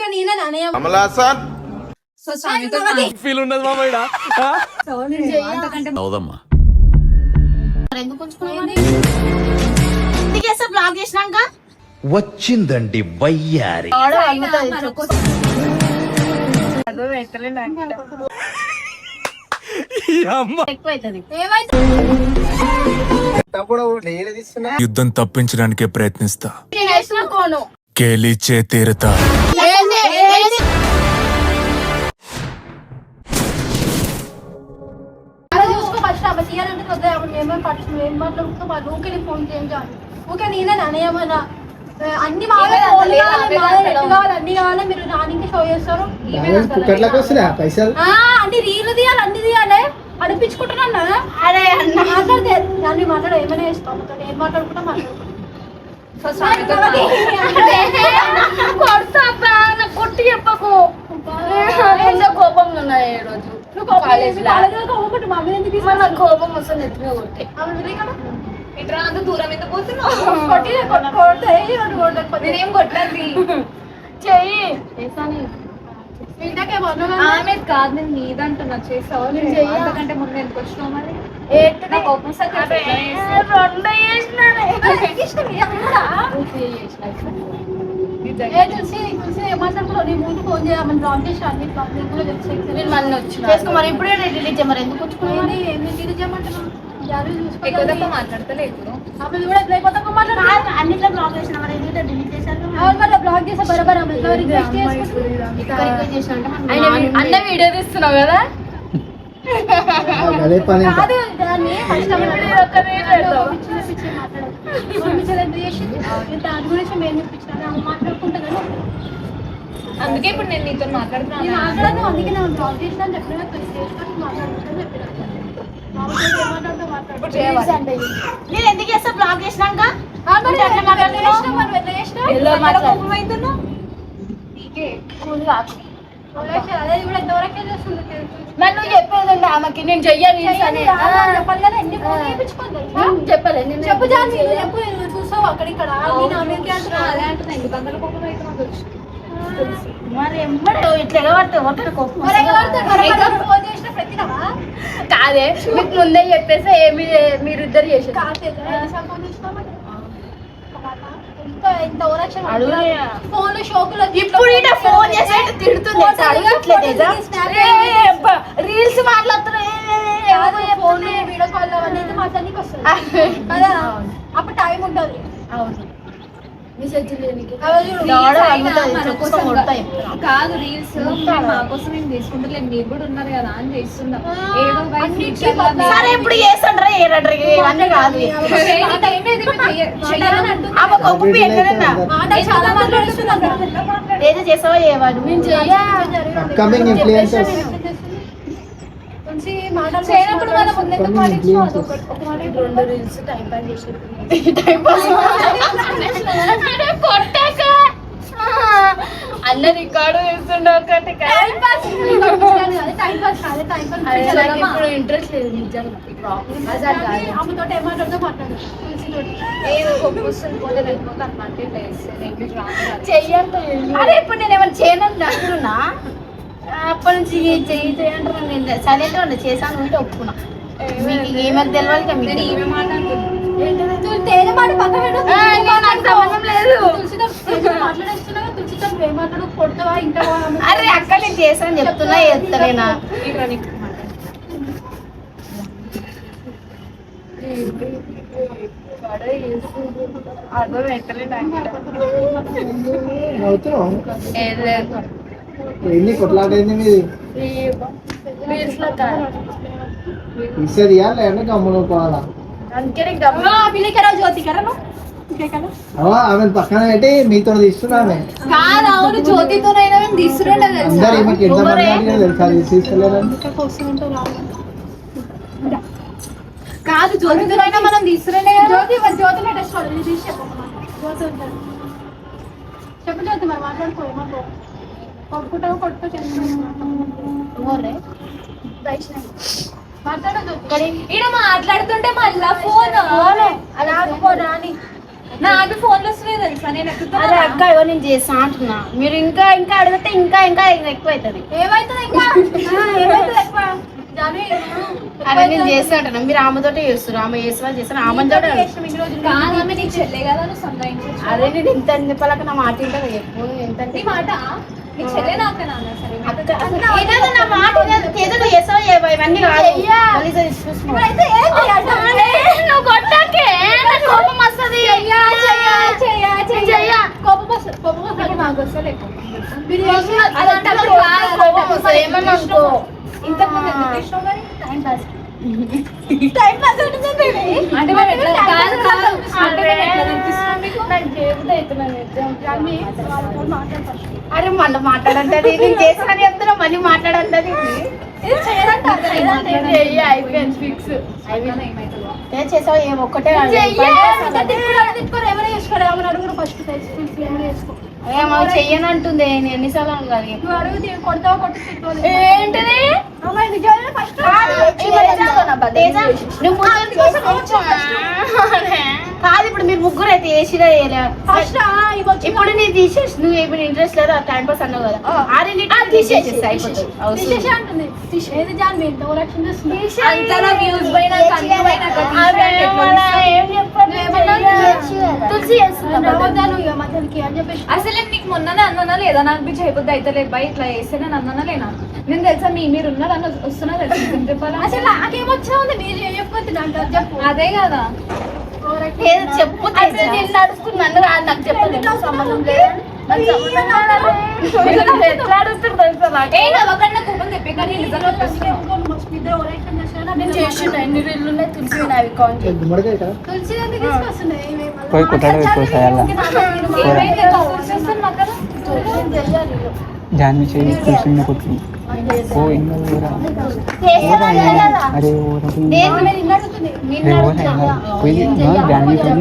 ఊకే నేనే Nanayya Kamal Haasan so సానితో feel ఉండదు మామయ్య అవుదమ్మా ఎందుకు ఉంచుకున్నావు చేస్తే బ్లాక్ చేసినాక వచ్చిందండి వయ్యారి ఎక్కువైతుంది యుద్ధం తప్పించడానికే ప్రయత్నిస్తా నేను వేసిన కోను కేలీచే తీరతా చూసుకో ఫస్ట్ అబ్బా తీయాలంటే వద్దా ఏమేమి పట్టు ఏం మాట్లాడుకుంటా వాళ్ళు ఊకే ఫోన్ చేయం చాలు ఊకే నేనే నానయ్య మన అన్ని బాగా అన్ని కావాలి మీరు రానికి షో చేస్తారు అన్ని రీలు తీయాలి అన్ని తీయాలి అనిపించుకుంటున్నా అరే మాట్లాడితే దాన్ని మాట్లాడ ఏమైనా చేస్తాం ఏం మాట్లాడుకుంటా మాట్లాడుకుంటా కొట్టి చెప్పకు కోపంలో ఉన్నాయి ఈ రోజు కోపం వస్తుంది ఎత్తుగా కొట్టే ఇట్లా అంత దూరం ఎందుకు పోతున్నావు నేనేం కొట్టండి చెయ్యి ఆమె కాదు నేను నీదంటున్నా చేసావు అంతకంటే ముందు ఎందుకు వచ్చినావు మరి మరి ఇప్పుడే రిలీజ్ మరి ఎందుకు వచ్చుకున్నావు ఏమి రిలీజ్ చేయమంటున్నావు మాట్లాడతలేదు అన్నిట్లో బ్లాక్ చేసిన మరి ఎందుకు డిలీట్ చేశారు బ్లాక్ చేసే బరాబర్ అన్న వీడియో తీస్తున్నావు కదా దాని గురించి మేము మాట్లాడుకుంటా అందుకే ఇప్పుడు నేను నీతో మాట్లాడుతున్నాను మాట్లాడను అందుకే నేను బ్లాక్ చేసిన అని చెప్పిన మాట్లాడుకుంటాను చెప్పిన నేను ఎందుకు చేస్తా బ్లాక్ చేసినాక నన్ను చెప్పేదండి ఆమెకి నేను చెయ్యాలి చెప్పలేదు చెప్పు చెప్పు చూసావు అక్కడిక్కడ మరి ఇట్లా కాదే మీకు ముందే చెప్పేసి ఏమి మీరు ఇద్దరు చేసారు ఇప్పుడు ఫోన్ చేసి తిడుతుంది రీల్స్ మాట్లాడుతున్నా వీడియో కాల్ అనేది మాట్లాడానికి వస్తుంది అప్పుడు టైం ఉంటుంది అవును కాదు రీల్స్ మా కోసం మేము తీసుకుంటలేదు మీరు కూడా ఉన్నారు కదా అని చేస్తున్నాం సరే ఇప్పుడు చేస్తుండ్రా ఏదంటే కాదు చాలా మాట్లాడుతున్నాం ఏదో చేసావా ఏవాడు మేము చేయనప్పుడు మన ముందెందుకు పాటించుకోవాలి ఒక మాట రెండు రీల్స్ టైం పాస్ చేసి టైం పాస్ కొట్టాక అన్న రికార్డు వేస్తుండే ఒకటి ఇప్పుడు ఇంట్రెస్ట్ లేదు నిజంగా ఆమెతో ఏమాటో మాట్లాడు చెయ్యండి అరే ఇప్పుడు నేను ఏమైనా చేయనని అంటున్నా అప్పటి నుంచి చేయంటారు నేను సైలెంట్ గా చేశాను ఉంటే ఒప్పుకున్నా మీకు ఏమైనా తెలియాలి అరే అక్కడ నేను చేశాను చెప్తున్నా చెప్తలేనా ఎన్ని కొట్లాడైంది మీది ఇసేదియా లేదంటే గమ్మున పోవాలా ఆమె పక్కన పెట్టి మీతో తీస్తున్నామే జ్యోతితోనైనా తీసుకురండి అందరు మీకు ఎంతమంది తెలుసా తీసుకెళ్ళారండి కాదు జ్యోతితోనైనా మనం తీసుకురండి జ్యోతి జ్యోతి చెప్పు జ్యోతి మరి మాట్లాడుకో కొట్టుకుంటావు కొట్టుకో మాట్లాడుతుంటే మళ్ళా ఫోన్ అలా అని నాకు ఫోన్లు వస్తున్నాయి తెలుసా, నేను ఎక్కుతున్నా. అరే అక్క ఇవో నేను చేస్తా అంటున్నా, మీరు ఇంకా ఇంకా అడిగితే ఇంకా ఇంకా ఎక్కువ అవుతుంది. ఏమైతుంది ఇంకా ఏమైతుంది ఎక్కువ జాన్వి అదే నేను చేస్తా అంటున్నా, మీరు ఆమెతోటే చేస్తారు, ఆమె చేస్తారు ఆమెతోటే. కాదమ్మ, నీకు చెల్లె కదా, నువ్వు సంతాయించు. అదే నేను ఎంత చెప్పాలక నా మాట వింటాను ఎప్పుడు ఎంత నీ మాట నీకు చెల్లె నాకే నాన్న. సరే ఏదో నా మాట వినదు, ఏదో నువ్వు చేస్తావో చేయవో ఇవన్నీ కాదు. మళ్ళీ చూసుకో. ఇప్పుడైతే ఏం చేయాలి? నువ్వు కొట్టాకే నాకు కోపం వస్తుంది. కోపం నాకు వస్తలే. మీరు అలాంటప్పుడు కాదు, కోపం వస్తుంది. ఏమన్నా అనుకో. ఇంతకుముందు ఎందుకు తీసినావు మరి? టైం పాస్ ఉంటుంది అంటే మేము ఎట్లా కాదు కాదు అంటే మేము ఎట్లా కనిపిస్తున్నాం మీకు? నాకు దేవుడు అవుతున్నాను జాన్వి వాళ్ళతో మాట్లాడు first. అరే మళ్ళీ మాట్లాడంటది, నేను చేసిన చెప్తున్నా మళ్ళీ మాట్లాడంటది. ఇది చేయదంట అయిపోయింది ఫిక్స్. ఏమవుతుందో. ఏం చేసావు ఏం ఒక్కటే తిట్టుకోరు ఎవరైనా చేసుకోరు ఏమైనా అడుగురు ఫస్ట్ తెలిసి ఏమైనా చేసుకో. ఏమో చెయ్యను అంటుంది, నేను ఎన్నిసార్లు అడగాలి. నువ్వు అడుగుతే కొడతావు కొట్టి తిట్టుకోవాలి. ఏంటిది అమ్మాయి నిజంగా ఫస్ట్ కాదు, ఇప్పుడు మీరు ముగ్గురు అయితే వేసిరా ఫస్ట్ ఇప్పుడు నేను తీసేసి నువ్వు ఇప్పుడు ఇంట్రెస్ట్ లేదా టైం పాస్ అన్నావు కదా, తీసేసేసి అయిపోతుంది. తీసేసి అంటుంది ఏది జాన్వి ఇంత ఓవరాక్షన్ చేస్తుంది. అంతలా వ్యూస్ పోయినా కన్ను పోయినా తులసి చేస్తున్నా రావద్దాను ఇక మధ్యకి అని చెప్పేసి అసలు నీకు మొన్ననే అన్నానా లేదా? నాకు బి చేయబుద్ధి అయితే లేదు బై ఇట్లా చేస్తే నేను అన్నానా లేనా? నేను తెలుసా మీరు ఉన్నారని వస్తున్నా తెలుసా చెప్పాలా? అసలు నాకేమొచ్చా ఉంది మీరు చెప్పొద్దు అంటారు చెప్పు. అదే కదా ఏదో చెప్పు నేను నడుస్తున్నాను రాదు నాకు చెప్పలేదు సంబంధం లేదు. ఎట్లా అడుగుతుంది తెలుసా నాకు? ఏ నవ్వకుండా కోపం తెప్పి కానీ నిజంగా చేసిన ఎన్ని రీళ్ళు ఉన్నాయి తులసి అవి కాన్ గుమ్మడికాయ కదా తులసి దగ్గర తీసుకొస్తున్నాయి పోయి కొట్టాడు ఎక్కువ సాయాల ఏమైంది చూసేస్తాను మాకు జాన్వి చేయి కూర్చుని కొట్టుకుని ఓ ఇంకా అరే పోయి జాన్వి చేయి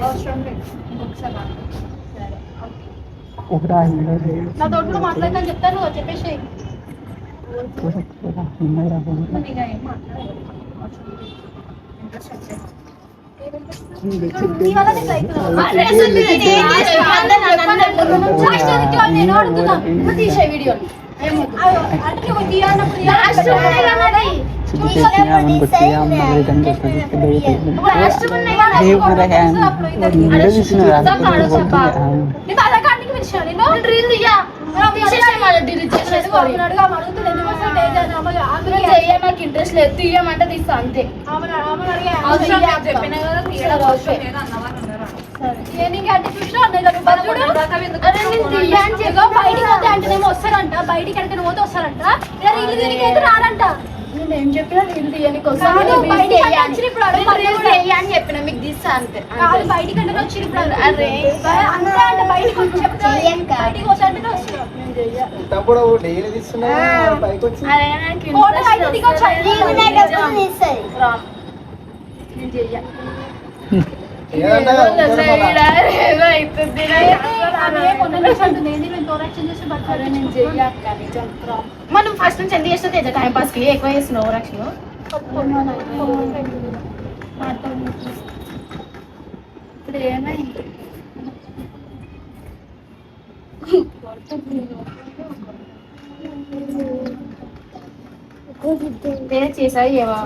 వచ్చి నా తోటి మాట్లాడతాను చెప్తాను చెప్పేసి నేను అడుగుతున్నా తీసే వీడియో నాకు ఇంట్రెస్ట్ లేదు, తీయమంటే తీస్తా అంతే. అవసరం లేదు చెప్పినా కదా తీయడం అవసరం లేదు అన్నవారు ఉండరా? బయటికి పోతే అంటేనేమో వస్తారంట, బయటికి ఎక్కడికి పోతే వస్తారంట, ఇల్లు తిరిగి అయితే రారంట. నేను ఏం చెప్పినా నేను తీయనికి కాదు, బయటికి అంటే వచ్చిన ఇప్పుడు అడుగు అని చెప్పిన మీకు తీస్తా అంతే. కాదు, బయటికి అంటే వచ్చిన ఇప్పుడు అడుగు. అరే అంతే అంటే బయటికి వచ్చి చెప్తా బయటికి పోతే అంటే వస్తున్నారు. తప్పుడు డైలీ తీస్తున్నా పైకి వచ్చి అరే నాకు ఫోటో అయితే దిగొచ్చు. నేను చెయ్య ఏదన్నా మనం ఫస్ట్ నుంచి ఎంత చేస్తుంది టైం పాస్ కి ఎక్కువ చేస్తున్నావు ఓవరాక్షన్. ఇప్పుడు ఏమైంది చేసావు ఏవా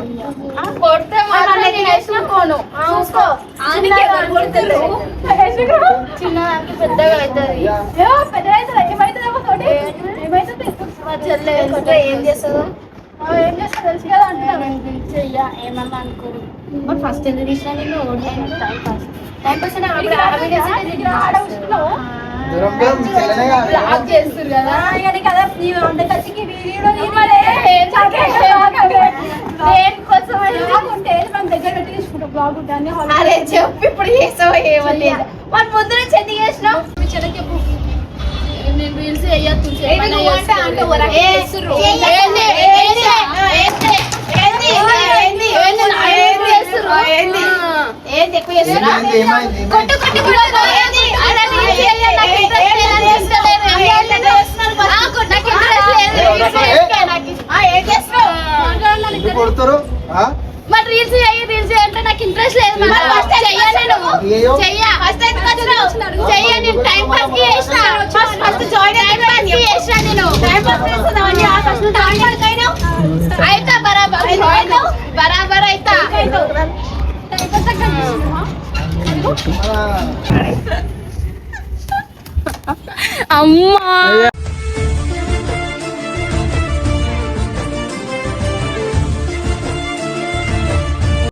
కొడితే కోను చూసుకో చిన్నదానికి పెద్దగా అవుతుంది. ఏం చేస్తుందో ఏం చేస్తా తెలుసు కదా అంటున్నాను. చెయ్య ఏమన్నా అనుకోరు. బట్ ఫస్ట్ ఎందుకు తీసినా నేను టైం పాస్ బ్లాక్ చేస్తారు కదా. అరే చెప్పు ఇప్పుడు చేసావా ఏమలేదు మన ముందు నుంచి ఎందుకు చేసినావు? చెప్పు నేను రీల్స్ వేయచ్చు ఏంది ఎక్కువ చేస్తున్నా కొట్టు కొట్టు ఏం చేస్తున్నావు ఎందుకు కొడతారు ఆ? మరి రీల్స్ అంటే నాకు ఇంట్రెస్ట్ లేదు మరి చెయ్య నేను అయ్యయ్యో. చెయ్య నేను టైం పాస్ కి చేసిన ఫస్ట్ జాయిన్ టైం పాస్ కి చేసిన నేను టైం పాస్ చేస్తున్నావని ఆ ఫస్ట్ జాయిన్ అయితా బరాబర్ అయితా మన అమ్మా